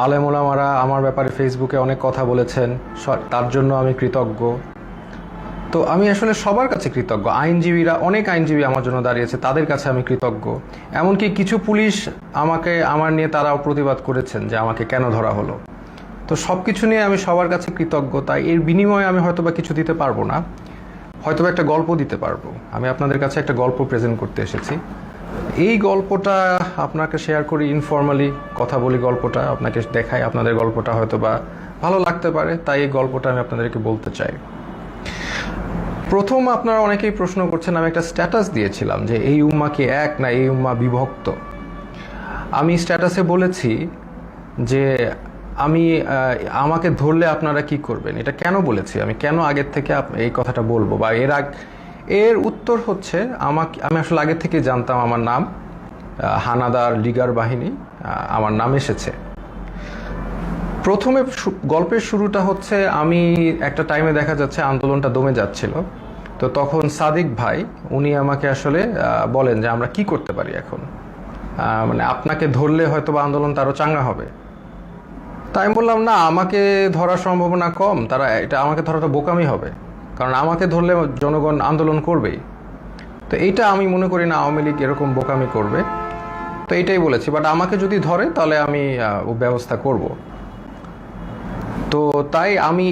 আলেম ওলামারা আমার ব্যাপারে ফেসবুকে অনেক কথা বলেছেন, তার জন্য আমি কৃতজ্ঞ। তো আমি আসলে সবার কাছে কৃতজ্ঞ। আইনজীবীরা, অনেক আইনজীবী আমার জন্য দাঁড়িয়েছে, তাদের কাছে আমি কৃতজ্ঞ। এমনকি কিছু পুলিশ আমার নিয়ে তারাও প্রতিবাদ করেছেন যে আমাকে কেন ধরা হলো। তো সব কিছু নিয়ে আমি সবার কাছে কৃতজ্ঞ। তাই এর বিনিময়ে আমি হয়তোবা কিছু দিতে পারবো না, হয়তোবা একটা গল্প দিতে পারবো। আমি আপনাদের কাছে একটা গল্প প্রেজেন্ট করতে এসেছি। এই গল্পটা আপনাকে শেয়ার করি, ইনফর্মালি কথা বলি, গল্পটা আপনাকে দেখাই, আপনাদের গল্পটা হয়তোবা ভালো লাগতে পারে, তাই এই গল্পটা আমি আপনাদেরকে বলতে চাই। প্রথম, আপনারা অনেকেই প্রশ্ন করছেন, আমি একটা স্ট্যাটাস দিয়েছিলাম যে এই উম্মা কি এক না এই উম্মা বিভক্ত। আমি স্ট্যাটাসে বলেছি যে আমাকে ধরলে আপনারা কি করবেন। এটা কেন বলেছি, আমি কেন আগের থেকে এই কথাটা বলবো, বা এর উত্তর হচ্ছে, আমি আসলে আগের থেকে জানতাম আমার নাম হানাদার লিগার বাহিনী, আমার নাম এসেছে। প্রথমে গল্পের শুরুটা হচ্ছে, আমি একটা টাইমে দেখা যাচ্ছে আন্দোলনটা দমে যাচ্ছিল। তো তখন সাদিক ভাই উনি আমাকে আসলে বলেন যে আমরা কি করতে পারি এখন, মানে আপনাকে ধরলে হয়তো বা আন্দোলনটা আরও চাঙ্গা হবে। তাই আমি বললাম, না, আমাকে ধরার সম্ভাবনা কম, আমাকে ধরাটা বোকামি হবে, কারণ আমাকে ধরলে জনগণ আন্দোলন করবেই। তো এইটা আমি মনে করি না আওয়ামী লীগ এরকম বোকামি করবে। তো এইটাই বলেছি, বাট আমাকে যদি ধরে তাহলে আমি ব্যবস্থা করব। তো তাই আমি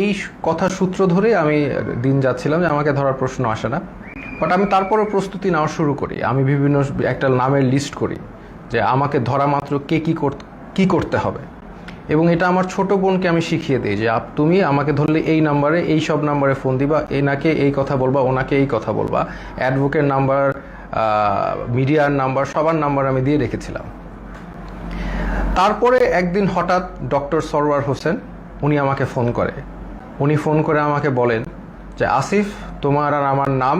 এই কথা সূত্র ধরে আমি দিন যাচ্ছিলাম যে আমাকে ধরার প্রশ্ন আসে না। বাট আমি তারপরও প্রস্তুতি নেওয়া শুরু করি। আমি বিভিন্ন একটা নামের লিস্ট করি যে আমাকে ধরা মাত্র কে কি করতে হবে, এবং এটা আমার ছোট বোনকে আমি শিখিয়ে দিই যে তুমি আমাকে ধরলে এই নাম্বারে, এই সব নাম্বারে ফোন দিবা, এনাকে এই কথা বলবা, ওনাকে এই কথা বলবা, অ্যাডভোকেট নাম্বার, মিডিয়ার নাম্বার, সবার নাম্বার আমি দিয়ে রেখেছিলাম। তারপরে একদিন হঠাৎ ডক্টর সরওয়ার হোসেন উনি আমাকে ফোন করে আমাকে বলেন যে আসিফ, তোমার আর আমার নাম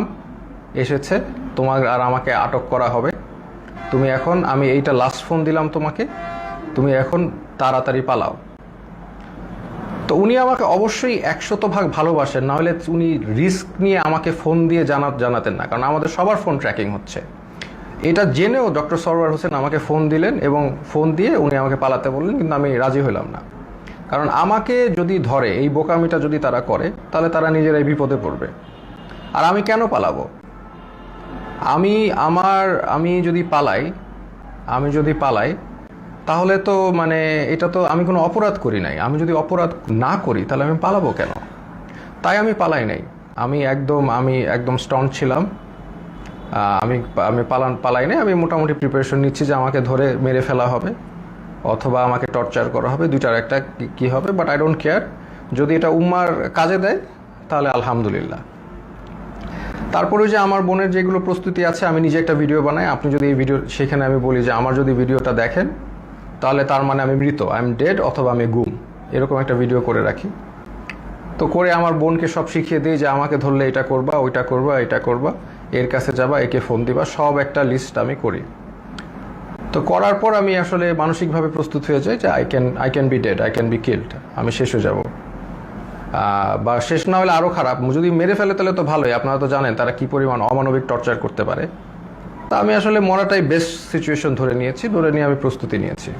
এসেছে, তোমার আর আমাকে আটক করা হবে, তুমি এখন, আমি এইটা লাস্ট ফোন দিলাম তোমাকে, তুমি এখন তাড়াতাড়ি পালাও। তো উনি আমাকে অবশ্যই 100% ভালোবাসেন, নাহলে উনি রিস্ক নিয়ে আমাকে ফোন দিয়ে জানাতেন না, কারণ আমাদের সবার ফোন ট্র্যাকিং হচ্ছে। এটা জেনেও ডক্টর সরওয়ার হোসেন আমাকে ফোন দিলেন, এবং ফোন দিয়ে উনি আমাকে পালাতে বললেন, কিন্তু আমি রাজি হলাম না। কারণ আমাকে যদি ধরে, এই বোকামিটা যদি তারা করে, তাহলে তারা নিজেরাই বিপদে পড়বে। আর আমি কেন পালাবো? আমি যদি পালাই তাহলে তো মানে এটা তো আমি কোনো অপরাধ করি নাই। আমি যদি অপরাধ না করি তাহলে আমি পালাবো কেন? তাই আমি পালাই নাই। আমি একদম স্ট্রং ছিলাম। আমি পালাই নাই। আমি মোটামুটি প্রিপারেশন নিচ্ছি যে আমাকে ধরে মেরে ফেলা হবে অথবা আমাকে টর্চার করা হবে, দুইটার একটা কি হবে, বাট আই ডোন্ট কেয়ার। যদি এটা উম্মার কাজে দেয় তাহলে আলহামদুলিল্লাহ। তারপরে যে আমার বোনের যেগুলো প্রস্তুতি আছে, আমি নিজে একটা ভিডিও বানাই। আপনি যদি এই ভিডিও, সেখানে আমি বলি যে আমার যদি ভিডিওটা দেখেন তাহলে তার মানে আমি মৃত, আই এম ডেড, অথবা আমি গুম, এরকম একটা ভিডিও করে রাখি। তো করে আমার বোনকে সব শিখিয়ে দিই যে আমাকে ধরলে এটা করবা, ওইটা করবা, এটা করবা, এর কাছে যাবা, একে ফোন দিবা, সব একটা লিস্ট আমি করি। তো করার পর আমি আসলে মানসিকভাবে প্রস্তুত হয়ে যাই যে I can be dead, I can be killed, আমি শেষ হয়ে যাব। বা শেষ না হলে আরও খারাপ, যদি মেরে ফেলে তাহলে তো ভালোই। আপনারা তো জানেন তারা কি পরিমাণ অমানবিক টর্চার করতে পারে। তা আমি আসলে মরাটাই বেস্ট সিচুয়েশন ধরে নিয়ে আমি প্রস্তুতি নিয়েছি।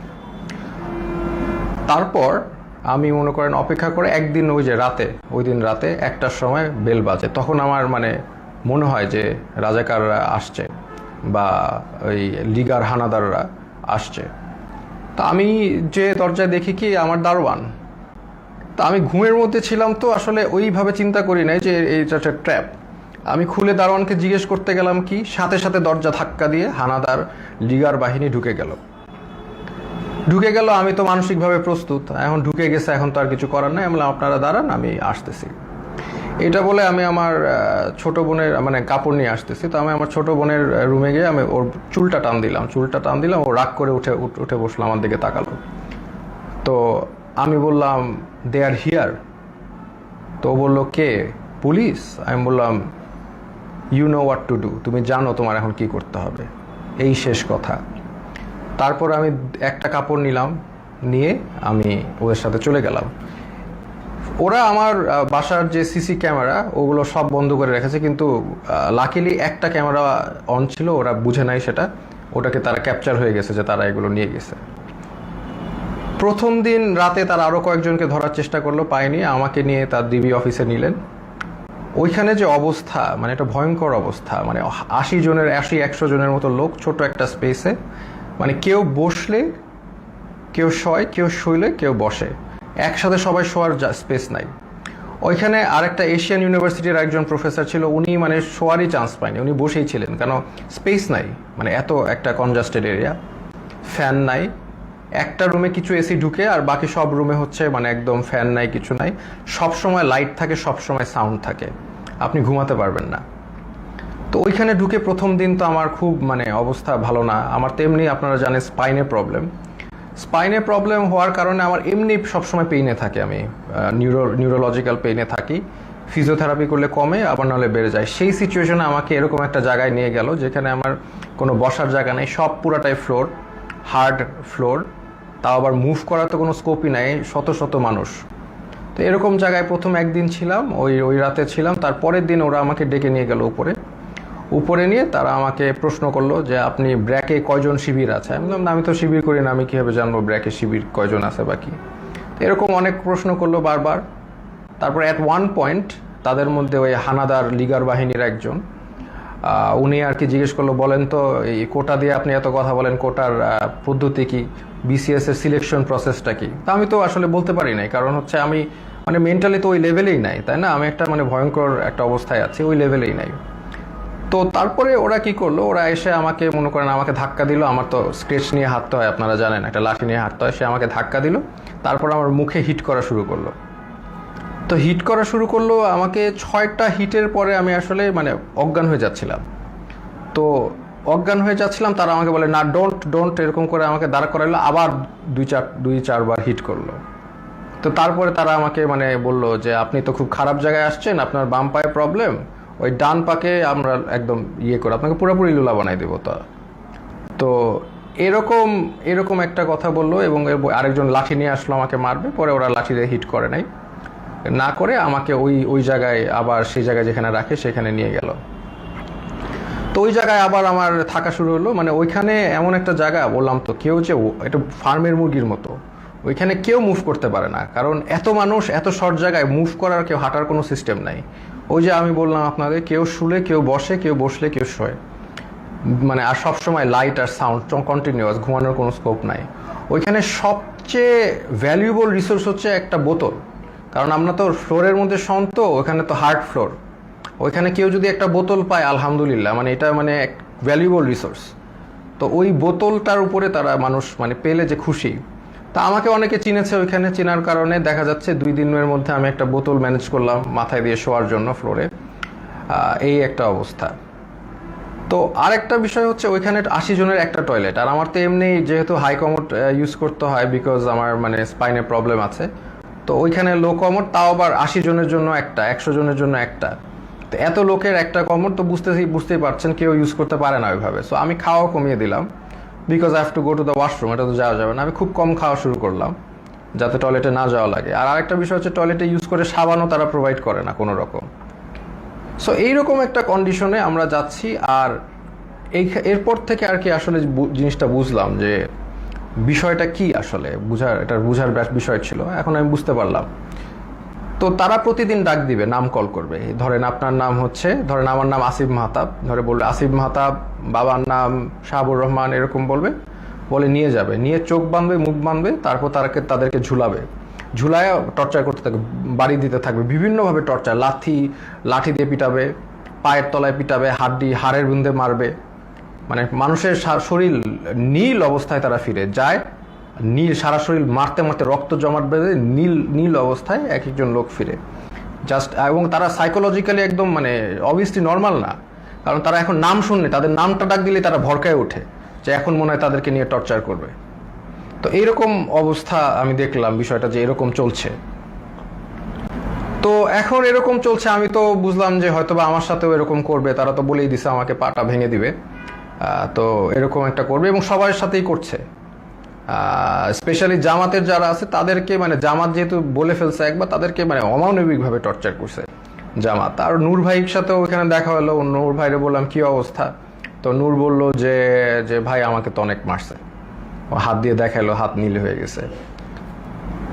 তারপর আমি মনে করেন অপেক্ষা করে একদিন ওই দিন রাতে 1টার সময় বেল বাজে। তখন আমার মনে হয় যে রাজাকাররা আসছে বা ওই লিগার হানাদাররা আসছে। তা আমি যে দরজায় দেখি কি আমার দারোয়ান। তা আমি ঘুমের মধ্যে ছিলাম, তো আসলে ওইভাবে চিন্তা করি নাই যে এইটা একটা ট্র্যাপ। আমি খুলে দারোয়ানকে জিজ্ঞেস করতে গেলাম কি, সাথে সাথে দরজা ধাক্কা দিয়ে হানাদার লিগার বাহিনী ঢুকে গেল। আমি তো মানসিকভাবে প্রস্তুত, এখন ঢুকে গেছে, এখন তো আর কিছু করার নাই। আমি বললাম আপনারা দাঁড়ান, আমি আসতেছি। এটা বলে আমি আমার ছোট বোনের কাপড় নিয়ে আসতেছি। তো আমি আমার ছোট বোনের রুমে গিয়ে আমি ওর চুলটা টান দিলাম। ও রাগ করে উঠে বসলো, আমার দিকে তাকালো। তো আমি বললাম দে আর হিয়ার। তো ও বললো কে? পুলিশ। আমি বললাম you know what to do, তুমি জানো তোমার এখন কি করতে হবে, এই শেষ কথা। তারপর আমি একটা কাপড় নিয়ে আমি ওদের সাথে চলে গেলাম। ওরা আমার বাসার যে সিসি ক্যামেরা ওগুলো সব বন্ধ করে রেখেছে, কিন্তু লাকিলি একটা ক্যামেরা অন ছিল, ওরা বুঝে নাই সেটা, ওটাকে তারা ক্যাপচার হয়ে গেছে যে তারা এগুলো নিয়ে গেছে। প্রথম দিন রাতে তারা আরও কয়েকজনকে ধরার চেষ্টা করলো, পায়নি, আমাকে নিয়ে তার ডিবি অফিসে নিলেন। ওইখানে যে অবস্থা, মানে একটা ভয়ঙ্কর অবস্থা, মানে 80-100 জনের মতো লোক ছোট একটা স্পেসে, মানে কেউ বসলে কেউ শয়, কেউ শুইলে কেউ বসে, একসাথে সবাই শোয়ার স্পেস নাই। ওইখানে আরেকটা এশিয়ান ইউনিভার্সিটির একজন প্রফেসর ছিল, উনি মানে শোয়ারই চান্স পায়নি, উনি বসেই ছিলেন, কেন স্পেস নাই, মানে এত একটা কনজাস্টেড এরিয়া, ফ্যান নাই, একটা রুমে কিছু এসি ঢুকে আর বাকি সব রুমে হচ্ছে মানে একদম ফ্যান নাই, কিছু নাই, সব সময় লাইট থাকে, সব সময় সাউন্ড থাকে, আপনি ঘুমাতে পারবেন না। তো ওইখানে ঢুকে প্রথম দিন তো আমার খুব মানে অবস্থা ভালো না। আমার তেমনি আপনারা জানেন স্পাইনে প্রবলেম হওয়ার কারণে আমার এমনি সবসময় পেইনে থাকে, আমি নিউরোলজিক্যাল পেইনে থাকি, ফিজিওথেরাপি করলে কমে, আবার নাহলে বেড়ে যায়। সেই সিচুয়েশনে আমাকে এরকম একটা জায়গায় নিয়ে গেল যেখানে আমার কোনো বসার জায়গা নেই, সব পুরাটাই ফ্লোর, হার্ড ফ্লোর, তাও আবার মুভ করার তো কোনো স্কোপই নাই, শত শত মানুষ। তো এরকম জায়গায় প্রথম একদিন ছিলাম, ওই রাতে ছিলাম। তারপরের দিন ওরা আমাকে ডেকে নিয়ে গেল উপরে নিয়ে তারা আমাকে প্রশ্ন করলো যে আপনি ব্র্যাকে কয়জন শিবির আছে। আমি বললাম আমি তো শিবির করি না, আমি কীভাবে জানবো ব্র্যাকে শিবির কয়জন আছে বা কি। এরকম অনেক প্রশ্ন করলো বারবার। তারপর অ্যাট ওয়ান পয়েন্ট তাদের মধ্যে ওই হানাদার লিগার বাহিনীর একজন, উনি আর কি জিজ্ঞেস করলো, বলেন তো এই কোটা দিয়ে আপনি এত কথা বলেন, কোটার পদ্ধতি কি, বিসিএস এর সিলেকশন প্রসেসটা কি। তা আমি তো আসলে বলতে পারি নাই, কারণ হচ্ছে আমি মানে মেন্টালি তো ওই লেভেলেই নাই, তাই না, আমি একটা মানে ভয়ঙ্কর একটা অবস্থায় আছি, ওই লেভেলেই নাই। তো তারপরে ওরা কি করলো, ওরা এসে আমাকে মনে করেন আমাকে ধাক্কা দিল, আমার তো স্কেচ নিয়ে হাঁটতে হয়, আপনারা জানেন একটা লাঠি নিয়ে হাঁটতে হয়, সে আমাকে ধাক্কা দিল, তারপর আমার মুখে হিট করা শুরু করলো। তো হিট করা শুরু করলো আমাকে, 6টা হিটের পরে আমি আসলে মানে অজ্ঞান হয়ে যাচ্ছিলাম। তো অজ্ঞান হয়ে যাচ্ছিলাম, তারা আমাকে বলে না ডোন্ট এরকম করে আমাকে দাঁড় করাইলো, আবার 2-4 বার হিট করলো। তো তারপরে তারা আমাকে মানে বললো যে আপনি তো খুব খারাপ জায়গায় আসছেন, আপনার বাম পায়ে প্রবলেম, ওই ডান পাকে আমরা একদম করে আপনাকে পুরোপুরি লুলা বানাই দেবো। তো এরকম একটা কথা বললো, এবং আরেকজন লাঠি নিয়ে আসলো আমাকে মারবে, পরে ওরা লাঠি দিয়ে হিট করে নাই, না করে আমাকে ওই জায়গায় আবার সেই জায়গায় যেখানে রাখে সেখানে নিয়ে গেল। তো ওই জায়গায় আবার আমার থাকা শুরু হলো। মানে ওইখানে এমন একটা জায়গা, বললাম তো, কেউ যে এটা ফার্মের মুরগির মতো, ওইখানে কেউ মুভ করতে পারে না, কারণ এত মানুষ, এত শর্ট জায়গায় মুভ করার, কেউ হাঁটার কোনো সিস্টেম নাই। ওই যে আমি বললাম আপনাদের, কেউ শুলে কেউ বসে, কেউ বসলে কেউ শোয়, মানে আর সবসময় লাইট আর সাউন্ড কন্টিনিউয়াস, ঘুমানোর কোনো স্কোপ নাই। ওইখানে সবচেয়ে ভ্যালুয়েবল রিসোর্স হচ্ছে একটা বোতল, কারণ আমরা তো ফ্লোরের মধ্যে শোন, তো ওখানে তো হার্ড ফ্লোর, ওইখানে কেউ যদি একটা বোতল পায় আলহামদুলিল্লাহ, মানে এটা মানে এক ভ্যালুয়েবল রিসোর্স। তো ওই বোতলটার উপরে তারা মানুষ মানে পেলে যে খুশি। তা আমাকে অনেকে চিনেছে, ওইখানে চেনার কারণে দেখা যাচ্ছে 2 দিনের মধ্যে আমি একটা বোতল ম্যানেজ করলাম মাথায় দিয়ে শোয়ার জন্য ফ্লোরে, এই একটা অবস্থা। তো আরেকটা বিষয় হচ্ছে ওইখানে 80 জনের একটা টয়লেট, আর আমার তো এমনি যেহেতু হাই কমোড ইউজ করতে হয়, বিকজ আমার মানে স্পাইনে প্রবলেম আছে, তো ওইখানে লো কমোড, তাও আবার 80 জনের জন্য একটা, 100 জনের জন্য একটা। তো এত লোকের একটা কমোড তো বুঝতেই পারছেন কেউ ইউজ করতে পারে না ওইভাবে। সো আমি খাওয়া কমিয়ে দিলাম, because I have to go to the washroom, এটা তো যাওয়া যাবে না। আমি খুব কম খাওয়া শুরু করলাম যাতে টয়লেটে না যাওয়া লাগে। আর আরেকটা বিষয় হচ্ছে টয়লেটে ইউজ করে সাবানও তারা প্রোভাইড করে না কোনো রকম। সো এইরকম একটা কন্ডিশনে আমরা যাচ্ছি। আর এরপর থেকে আর কি আসলে জিনিসটা বুঝলাম যে বিষয়টা কি, আসলে বুঝার বিষয় ছিল, এখন আমি বুঝতে পারলাম। তো তারা প্রতিদিন ডাক দিবে, নাম কল করবে, ধরেন আপনার নাম হচ্ছে, ধরেন আমার নাম আসিফ মাহতাব, ধরে বলবে আসিফ মাহতাব, বাবার নাম শাহাবুর রহমান, এরকম বলে নিয়ে যাবে, নিয়ে চোখ বাঁধবে, মুখ বাঁধবে, তারপর তাদেরকে ঝুলায় টর্চার করতে থাকবে, বাড়ি দিতে থাকবে, বিভিন্নভাবে টর্চার, লাঠি দিয়ে পিটাবে, পায়ের তলায় পিটাবে, হাড়ের বিন্দে মারবে, মানে মানুষের শরীর নীল অবস্থায় তারা ফিরে যায়, সারা শরীর মারতে মারতে রক্ত জমাট বেঁধে নীল অবস্থায় একজন লোক ফিরে জাস্ট। এবং তারা সাইকোলজিক্যালি একদম মানে অবভিয়াসলি নর্মাল না, কারণ তারা এখন নাম শুনলে, তাদের নামটা ডাক দিলে তারা ভরকায় ওঠে যে এখন মনে হয় তাদেরকে নিয়ে টর্চার করবে। তো এইরকম অবস্থা আমি দেখলাম বিষয়টা, যে এরকম চলছে। তো এখন এরকম চলছে, আমি তো বুঝলাম যে হয়তোবা আমার সাথেও এরকম করবে, তারা তো বলেই দিছে আমাকে পাটা ভেঙে দিবে। তো এরকম একটা করবে, এবং সবার সাথেই করছে। স্পেশালি জামাতের যারা আছে তাদেরকে, মানে জামাত যেহেতু বলে ফেলছে একবার, তাদেরকে মানে অমানবিকভাবে টর্চার করছে জামাত। আর নূর ভাইয়ের সাথেও ওইখানে দেখা হলো, নূর ভাইরে বললাম কি অবস্থা, তো নূর বলল যে ভাই আমাকে তো অনেক মারছে, হাত দিয়ে দেখালো, হাত নীল হয়ে গেছে।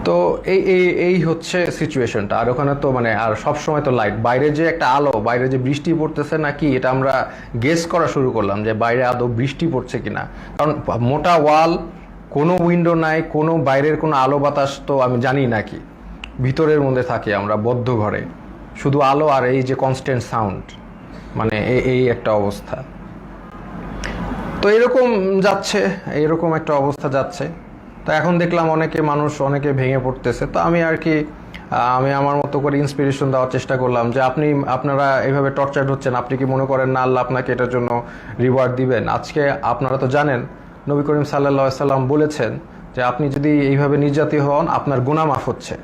তো এই এই এই হচ্ছে সিচুয়েশনটা। আর ওখানে তো মানে আর সব সময় তো লাইট, বাইরে যে একটা আলো, বাইরে যে বৃষ্টি পড়তেছে নাকি এটা আমরা গেস করা শুরু করলাম যে বাইরে আদৌ বৃষ্টি পড়ছে কিনা, কারণ মোটা ওয়াল, কোনো উইন্ডো নাই, কোনো বাইরের কোনো আলো বাতাস তো আমি জানি নাকি, ভিতরের মধ্যে থাকি আমরা বদ্ধ ঘরে, শুধু আলো আর এই যে কনস্ট্যান্ট সাউন্ড, মানে এই একটা অবস্থা। তো এরকম যাচ্ছে, এরকম একটা অবস্থা যাচ্ছে। তো এখন দেখলাম অনেকে ভেঙে পড়তেছে। তো আমি আর কি আমি আমার মতো করে ইন্সপিরেশন দেওয়ার চেষ্টা করলাম যে আপনারা এইভাবে টর্চার হচ্ছেন, আপনি কি মনে করেন না আল্লাহ আপনাকে এটার জন্য রিওয়ার্ড দিবেন? আজকে আপনারা তো জানেন নবী করিম সাল্লাল্লাহু আলাইহি সাল্লাম বলেছেন যে আপনি যদি এইভাবে নির্যাতিত হন আপনার গুনাহ মাফ হচ্ছে,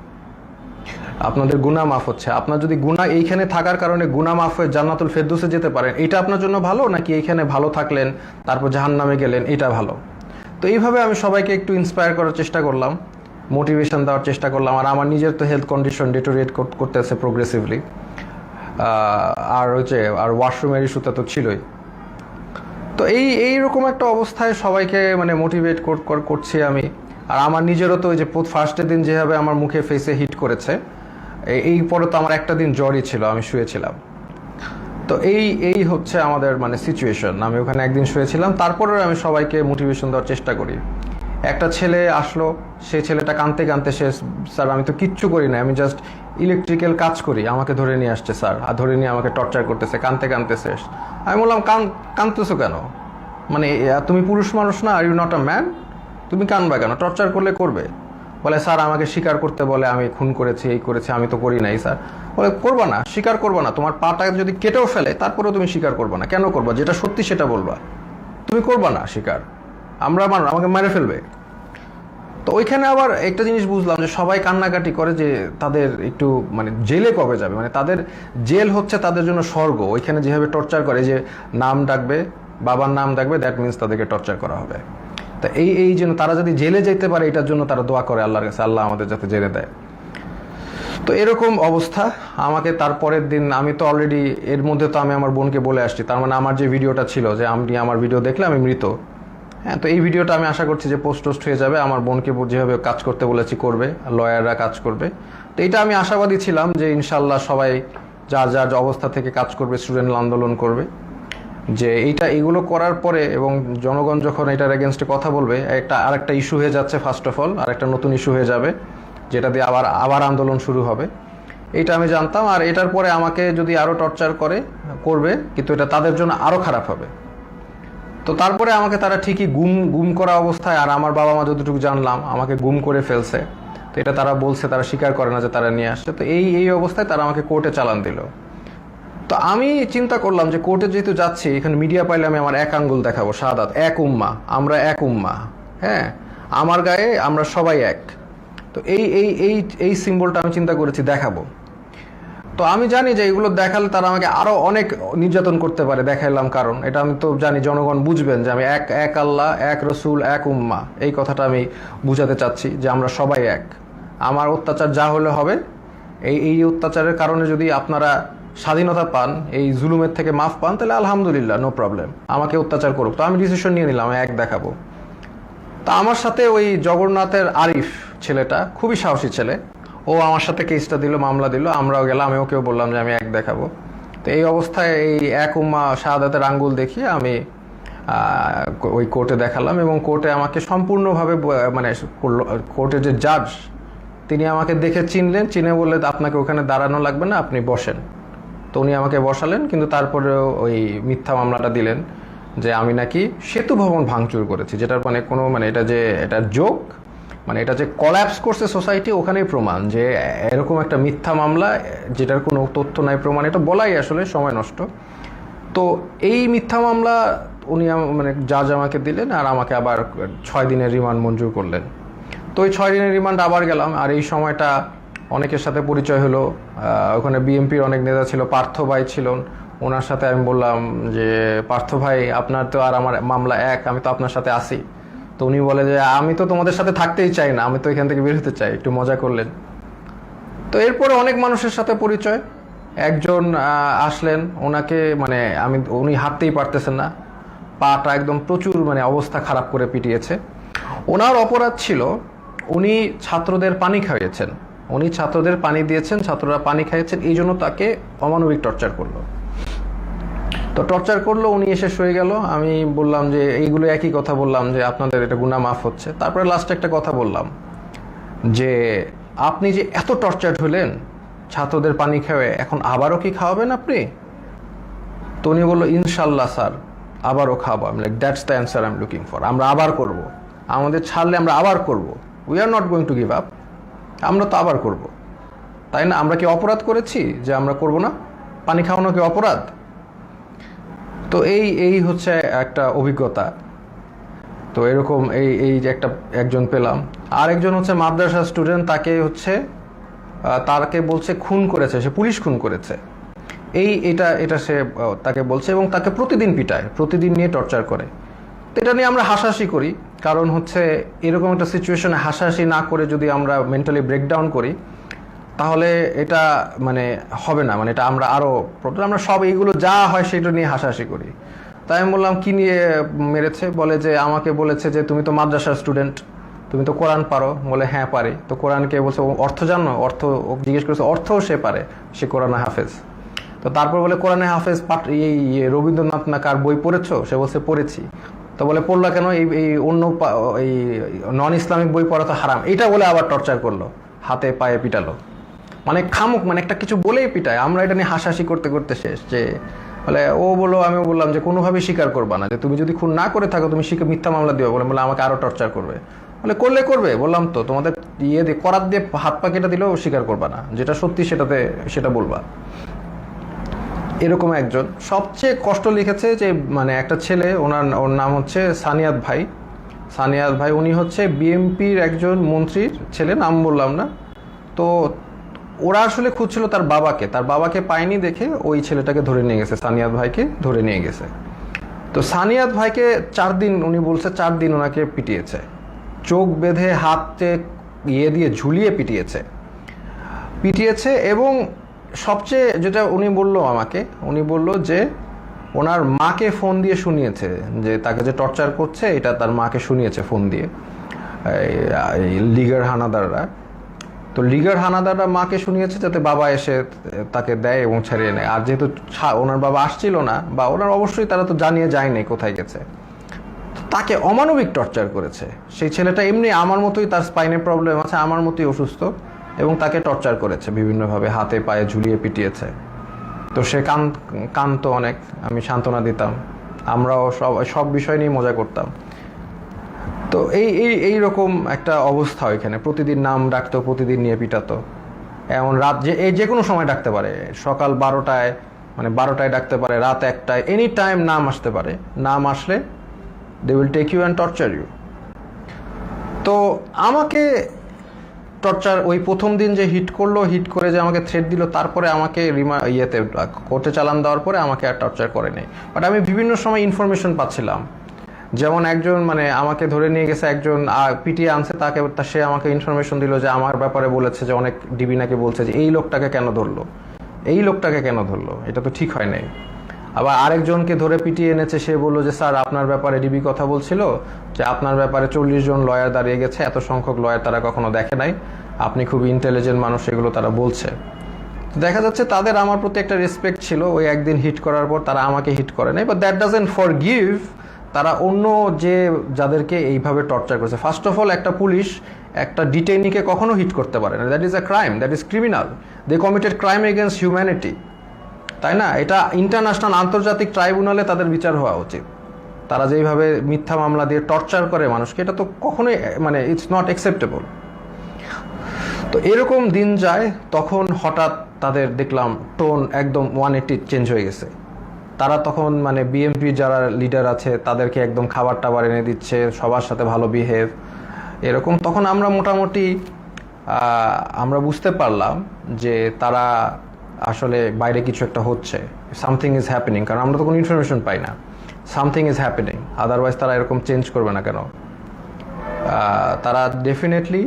আপনাদের গুনাহ মাফ হচ্ছে। আপনার যদি গুনাহ এইখানে থাকার কারণে গুনাহ মাফ হয়ে জান্নাতুল ফেরদৌসে যেতে পারেন, এটা আপনার জন্য ভালো, নাকি এইখানে ভালো থাকলেন তারপর জাহান্নামে গেলেন, এটা ভালো? তো এইভাবে আমি সবাইকে একটু ইন্সপায়ার করার চেষ্টা করলাম, মোটিভেশন দেওয়ার চেষ্টা করলাম। আর আমার নিজের তো হেলথ কন্ডিশন ডিটোরিয়েট করতেছে প্রোগ্রেসিভলি, আর ওয়াশরুমের ইস্যুটা তো ছিলই। তো এইরকম একটা অবস্থায় সবাইকে মানে মোটিভেট করছি আমি। আর আমার নিজেরও তো ওই যে ফার্স্টের দিন যেভাবে আমার মুখে ফেসে হিট করেছে, এই পরে তো আমার একটা দিন জ্বরই ছিল, আমি শুয়েছিলাম। তো এই হচ্ছে আমাদের মানে সিচুয়েশন। আমি ওখানে একদিন শুয়েছিলাম, তারপরেও আমি সবাইকে মোটিভেশন দেওয়ার চেষ্টা করি। একটা ছেলে আসলো, সেই ছেলেটা কাঁদতে কাঁদতে শেষ, স্যার আমি তো কিচ্ছু করি না, আমি জাস্ট ইলেকট্রিক্যাল কাজ করি, আমাকে ধরে নিয়ে আসছে স্যার, আর ধরে নিয়ে আমাকে টর্চার করতেছে, কাঁদতে কাঁদতে শেষ। আমি বললাম কাঁদতেছো কেন? মানে তুমি পুরুষ মানুষ না? Are you not a man? তুমি কাঁদবা কেন? টর্চার করলে করবে। বলে স্যার আমাকে স্বীকার করতে বলে, আমি খুন করেছি, এই করেছি, আমি তো করি নাই স্যার। বলে করবা না, স্বীকার করবা না, তোমার পাটা যদি কেটেও ফেলে তারপরেও তুমি স্বীকার করবা না। কেন করবা? যেটা সত্যি সেটা বলবা, তুমি করবা না স্বীকার, আমাকে মেরে ফেলবে। তো ওইখানে আবার একটা জিনিস বুঝলাম যে সবাই কান্নাকাটি করে যে তাদের একটু মানে জেলে কবে যাবে, মানে তাদের জেল হচ্ছে তাদের জন্য স্বর্গ। ওইখানে যেভাবে টর্চার করে, যে নাম ডাকবে, বাবার নাম ডাকবে, দ্যাট মিনস তাদেরকে টর্চার করা হবে। তা এই জন্য তারা যদি জেলে যেতে পারে, এটার জন্য তারা দোয়া করে আল্লাহর কাছে, আল্লাহ আমাদের যাতে জেলে দেয়। তো এরকম অবস্থা। আমাকে তারপরের দিন, আমি তো অলরেডি এর মধ্যে তো আমি আমার বোনকে বলে আসছি, তার মানে আমার যে ভিডিওটা ছিল যে আপনি আমার ভিডিও দেখলে আমি মৃত, হ্যাঁ, তো এই ভিডিওটা আমি আশা করছি যে পোস্ট হয়ে যাবে। আমার বোনকে যেভাবে কাজ করতে বলেছি করবে, লয়াররা কাজ করবে। তো এটা আমি আশাবাদী ছিলাম যে ইনশাল্লাহ সবাই যার যার অবস্থা থেকে কাজ করবে, স্টুডেন্ট আন্দোলন করবে, যে এগুলো করার পরে এবং জনগণ যখন এটার এগেনস্টে কথা বলবে, আরেকটা ইস্যু হয়ে যাচ্ছে, ফার্স্ট অফ অল আরেকটা নতুন ইস্যু হয়ে যাবে, যেটা দিয়ে আবার আন্দোলন শুরু হবে। এইটা আমি জানতাম। আর এটার পরে আমাকে যদি আরও টর্চার করবে, কিন্তু এটা তাদের জন্য আরও খারাপ হবে। তো তারপরে আমাকে তারা ঠিকই গুম করা অবস্থায়, আর আমার বাবা মা যতটুকু জানলাম আমাকে গুম করে ফেলছে। তো এটা তারা বলছে, তারা স্বীকার করে না যে তারা নিয়ে আসছে। তো এই অবস্থায় তারা আমাকে কোর্টে চালান দিল। তো আমি চিন্তা করলাম যে কোর্টে যেহেতু যাচ্ছি, এখানে মিডিয়া পাইলে আমি আমার এক আঙ্গুল দেখাবো, শাহাদাত, এক উম্মা, আমরা এক উম্মা, হ্যাঁ, আমার গায়ে আমরা সবাই এক। তো এই সিম্বলটা আমি চিন্তা করেছি দেখাবো। তো আমি জানি যে এগুলো দেখালে তারা আমাকে আরো অনেক নির্যাতন করতে পারে, দেখাইলাম, কারণ এটা আমি তো জানি জনগণ বুঝবেন যে আমি এক আল্লাহ, এক রসুল, এক উম্মা, এই কথাটা আমি বুঝাতে চাচ্ছি যে আমরা সবাই এক। আমার অত্যাচার যা হলে হবে, এই অত্যাচারের কারণে যদি আপনারা স্বাধীনতা পান, এই জুলুমের থেকে মাফ পান, তাহলে আলহামদুলিল্লাহ, নো প্রবলেম, আমাকে অত্যাচার করুক। তো আমি ডিসিশন নিয়ে নিলাম, এক দেখাবো। তা আমার সাথে ওই জগন্নাথের আরিফ ছেলেটা, খুবই সাহসী ছেলে, ও আমার সাথে কেসটা দিল, মামলা দিল, আমরাও গেলাম, আমি ওকেও বললাম যে আমি এক দেখাবো। তো এই অবস্থায় এই এক উম্মা শাহাদাতের আঙ্গুল দেখিয়ে আমি ওই কোর্টে দেখালাম, এবং কোর্টে আমাকে সম্পূর্ণভাবে মানে কোর্টের যে জাজ, তিনি আমাকে দেখে চিনে বললে আপনাকে ওখানে দাঁড়ানো লাগবে না, আপনি বসেন। তো উনি আমাকে বসালেন, কিন্তু তারপরেও ওই মিথ্যা মামলাটা দিলেন যে আমি নাকি সেতু ভবন ভাঙচুর করেছি, যেটার মানে কোনো মানে এটা জোক, মানে এটা যে কলাপস করছে সোসাইটি, ওখানেই প্রমাণ যে এরকম একটা মিথ্যা মামলা যেটার কোনো তথ্য নাই, প্রমাণ, এটা বলাই আসলে সময় নষ্ট। তো এই মিথ্যা মামলা উনি মানে জাজ আমাকে দিলেন, আর আমাকে আবার 6 দিনের রিমান্ড মঞ্জুর করলেন। তো ওই 6 দিনের রিমান্ড আবার গেলাম। আর এই সময়টা অনেকের সাথে পরিচয় হলো। ওখানে বিএনপির অনেক নেতা ছিল, পার্থ ভাই ছিলেন, ওনার সাথে আমি বললাম যে পার্থ ভাই, আপনার তো আর আমার মামলা এক, আমি তো আপনার সাথে আসি। তো উনি বলে যে আমি তো তোমাদের সাথে থাকতেই চাই না, আমি তো এখান থেকে বের হতে চাই, একটু মজা করলেন। তো এরপরে অনেক মানুষের সাথে পরিচয়। একজন আসলেন, ওনাকে মানে উনি হাঁটতেই পারতেছেন না, পাটা একদম প্রচুর মানে অবস্থা খারাপ করে পিটিয়েছে। ওনার অপরাধ ছিল, উনি ছাত্রদের পানি খাইয়েছেন, উনি ছাত্রদের পানি দিয়েছেন, ছাত্ররা পানি খাইয়েছেন, এই জন্য তাকে অমানবিক টর্চার করলো। তো টর্চার করলো, উনি এসে শুয়ে গেল। আমি বললাম যে এইগুলো একই কথা বললাম যে আপনাদের এটা গুনাহ মাফ হচ্ছে। তারপরে লাস্টে একটা কথা বললাম যে আপনি যে এত টর্চার হলেন ছাত্রদের পানি খাওয়ে, এখন আবারও কি খাওয়াবেন আপনি? তো উনি বললো ইনশাল্লাহ স্যার আবারও খাবো। আমি like that's the answer I am looking for. আমরা আবার করব, আমাদের ছাড়লে আমরা আবার করব, we are not going to give up. আমরা তো আবার করব, তাই না? আমরা কি অপরাধ করেছি যে আমরা করব না? পানি খাওয়ানো কি অপরাধ? তো এই হচ্ছে একটা অভিজ্ঞতা। তো এরকম এই যে একজন পেলাম। আর একজন হচ্ছে মাদ্রাসা স্টুডেন্ট, তাকে হচ্ছে তাকে বলছে খুন করেছে, সে পুলিশ খুন করেছে, এটা সে তাকে বলছে, এবং তাকে প্রতিদিন পিটায়, প্রতিদিন নিয়ে টর্চার করে। তো এটা নিয়ে আমরা হাসাহাসি করি, কারণ হচ্ছে এরকম একটা সিচুয়েশনে হাসাহাসি না করে যদি আমরা মেন্টালি ব্রেকডাউন করি তাহলে এটা মানে হবে না, মানে এটা আমরা আরও আমরা সব এইগুলো যা হয় সেটা নিয়ে হাসাহাসি করি। তাই আমি বললাম কি নিয়ে মেরেছে? বলে যে আমাকে বলেছে যে তুমি তো মাদ্রাসার স্টুডেন্ট, তুমি তো কোরআন পারো। বলে হ্যাঁ পারি। তো কোরআনকে বলছে অর্থ জানো? অর্থ জিজ্ঞেস করেছে, অর্থও সে পারে, সে কোরআনে হাফেজ। তো তারপর বলে কোরআনে হাফেজ এই রবীন্দ্রনাথ না কার বই পড়েছো? সে বলছে পড়েছি। তো বলে পড়লা কেন? এই অন্য এই নন ইসলামিক বই পড়া তো হারাম, এটা বলে আবার টর্চার করলো, হাতে পায়ে পিটালো। মানে খামুক, মানে একটা কিছু বলেই পিটায়। আমরা এটা নিয়ে হাসাহাসি করতে করতে শেষ। যে বলে ও বললো, আমি বললাম যে কোনোভাবেই স্বীকার করবা না, যে তুমি যদি খুন না করে থাকো তুমি মিথ্যা মামলা দিও। বলে আমাকে আরো টর্চার করবে। বলে করলে করবে, বললাম তো তোমাদের দিয়ে করাত দিয়ে হাত পা কেটে দিলেও স্বীকার করবা না, যেটা সত্যি সেটা বলবা। এরকম একজন সবচেয়ে কষ্ট লিখেছে যে মানে একটা ছেলে, ওর নাম হচ্ছে সানিয়াত ভাই। সানিয়াত ভাই উনি হচ্ছে বিএমপির একজন মন্ত্রীর ছেলে, নাম বললাম না। তো ওরা আসলে খুঁজছিল তার বাবাকে পায়নি দেখে ওই ছেলেটাকে ধরে নিয়ে গেছে, সানিয়াত ভাইকে ধরে নিয়ে গেছে। তো সানিয়াত ভাইকে 4 দিন, উনি বলছে 4 দিন ওনাকে পিটিয়েছে, চোখ বেঁধে হাতে দিয়ে ঝুলিয়ে পিটিয়েছে। এবং সবচেয়ে যেটা উনি বলল যে ওনার মাকে ফোন দিয়ে শুনিয়েছে যে তাকে যে টর্চার করছে, এটা তার মাকে শুনিয়েছে ফোন দিয়ে এই লিগার হানাদাররা। তো লিগার হানাদাররা মাকে শুনিয়েছে যাতে বাবা এসে তাকে দেয় এবং ছাড়িয়ে নেয়। আর যেহেতু ওনার বাবা আসছিল না, বা ওনার অবশ্যই তারা তো জানিয়ে যায়নি কোথায় গেছে, তাকে অমানবিক টর্চার করেছে। সেই ছেলেটা এমনি আমার মতোই, তার স্পাইনে প্রবলেম আছে, আমার মতোই অসুস্থ, এবং তাকে টর্চার করেছে বিভিন্নভাবে, হাতে পায়ে ঝুলিয়ে পিটিয়েছে। তো সে কাঁদতো অনেক, আমি সান্ত্বনা দিতাম, আমরাও সব বিষয় নিয়ে মজা করতাম। তো এইরকম একটা অবস্থা ওইখানে, প্রতিদিন নাম ডাকতো, প্রতিদিন নিয়ে পিটাতো। এমন রাত যে কোনো সময় ডাকতে পারে, সকাল 12টায়, মানে 12টায় ডাকতে পারে, রাত 1টায়, এনি টাইম নাম আসতে পারে। নাম আসলে they will take you and torture you. তো আমাকে টর্চার ওই প্রথম দিন যে হিট করে যে আমাকে থ্রেট দিল, তারপরে আমাকে কোর্টে চালান দেওয়ার পরে আমাকে আর টর্চার করে নেই। বাট আমি বিভিন্ন সময় ইনফরমেশন পাচ্ছিলাম, যেমন একজন মানে আমাকে ধরে নিয়ে গেছে, একজন পিটিয়ে আনছে, সে আমাকে ইনফরমেশন দিল যে আমার ব্যাপারে বলেছে যে অনেক ডিবি নাকি বলছে যে এই লোকটাকে কেন ধরলো, এটা তো ঠিক হয় নাই। আবার আরেকজনকে ধরে পিটিয়ে এনেছে, সে বললো যে স্যার আপনার ব্যাপারে ডিবি কথা বলছিল যে আপনার ব্যাপারে 40 জন লয়ার দাঁড়িয়ে গেছে, এত সংখ্যক লয়ার তারা কখনো দেখে নাই, আপনি খুব ইন্টেলিজেন্ট মানুষ, এগুলো তারা বলছে। তো দেখা যাচ্ছে তাদের আমার প্রতি একটা রেসপেক্ট ছিল। ওই একদিন হিট করার পর তারা আমাকে হিট করে নাই, বাট দ্যাট ডাজন্ট ফরগিভ তারা অন্য যাদেরকে এইভাবে টর্চার করেছে। ফার্স্ট অফ অল, একটা পুলিশ একটা ডিটেইনিকে কখনো হিট করতে পারে না, that is a crime, that is criminal, they committed crime against humanity, তাই না? এটা ইন্টারন্যাশনাল, আন্তর্জাতিক ট্রাইব্যুনালে তাদের বিচার হওয়া উচিত। তারা যেইভাবে মিথ্যা মামলা দিয়ে টর্চার করে মানুষকে, এটা তো কখনোই মানে ইটস নট অ্যাকসেপ্টেবল। তো এরকম দিন যায়, তখন হঠাৎ তাদের দেখলাম টোন একদম 180 চেঞ্জ হয়ে গেছে। তারা তখন মানে বিএমপি যারা লিডার আছে তাদেরকে একদম খাবার টাবার এনে দিচ্ছে, সবার সাথে ভালো বিহেভ, এরকম। তখন আমরা মোটামুটি আমরা বুঝতে পারলাম যে তারা আসলে বাইরে কিছু একটা হচ্ছে, সামথিং ইজ হ্যাপেনিং, কারণ আমরা তো কোনো ইনফরমেশন পাই না। সামথিং ইজ হ্যাপেনিং, আদারওয়াইজ তারা এরকম চেঞ্জ করবে না কেন? তারা ডেফিনেটলি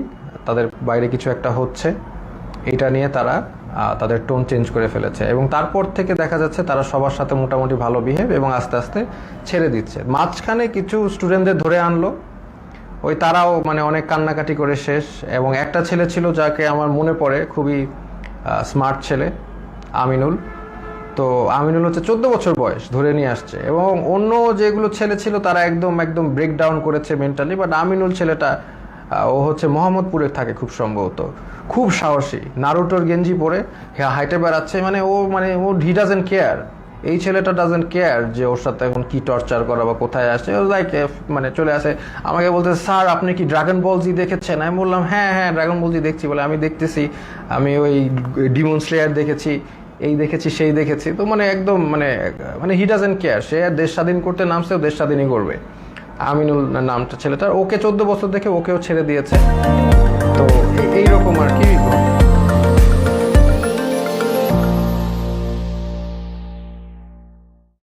তাদের বাইরে কিছু একটা হচ্ছে, এটা নিয়ে তারা তাদের টোন চেঞ্জ করে ফেলেছে। এবং তারপর থেকে দেখা যাচ্ছে তারা সবার সাথে মোটামুটি ভালো বিহেভ, এবং আস্তে আস্তে ছেড়ে দিচ্ছে। মাঝখানে কিছু স্টুডেন্টদের ধরে আনলো, ওই তারাও মানে অনেক কান্নাকাটি করে শেষ। এবং একটা ছেলে ছিল যাকে আমার মনে পড়ে, খুবই স্মার্ট ছেলে, আমিনুল। তো আমিনুল হচ্ছে 14 বছর বয়স ধরে নিয়ে আসছে, এবং অন্য যেগুলো ছেলে ছিল তারা একদম একদম ব্রেকডাউন করেছে মেন্টালি, বাট আমিনুল ছেলেটা ও হচ্ছে মোহাম্মদপুরে থাকে খুব সম্ভবত, খুব সাহসী, নারুটোর গেঞ্জি পরে হাইটে বেড়াচ্ছে, মানে ও হি ডাজেন্ট কেয়ার। এই ছেলেটা ডাজেন্ট কেয়ার যে ওর সাথে এখন কি টর্চার করা বা কোথায় আসে, ও লাইক মানে চলে আসে আমাকে বলতে, স্যার আপনি কি ড্রাগন বল জি দেখেছেন? আমি বললাম হ্যাঁ হ্যাঁ ড্রাগন বল জি দেখছি। বলে আমি দেখতেছি, আমি ওই ডিমন স্লেয়ার দেখেছি, এই দেখেছি সেই দেখেছি। তো মানে একদম মানে মানে হি ডাজেন্ট কেয়ার, সে দেশ স্বাধীন করতে নামছেও দেশ স্বাধীনই করবে। আমিনুল নামটা ছেলেটার, ওকে 14 বছর দেখে ওকেও ছেড়ে দিয়েছে। তো এইরকম আর কি।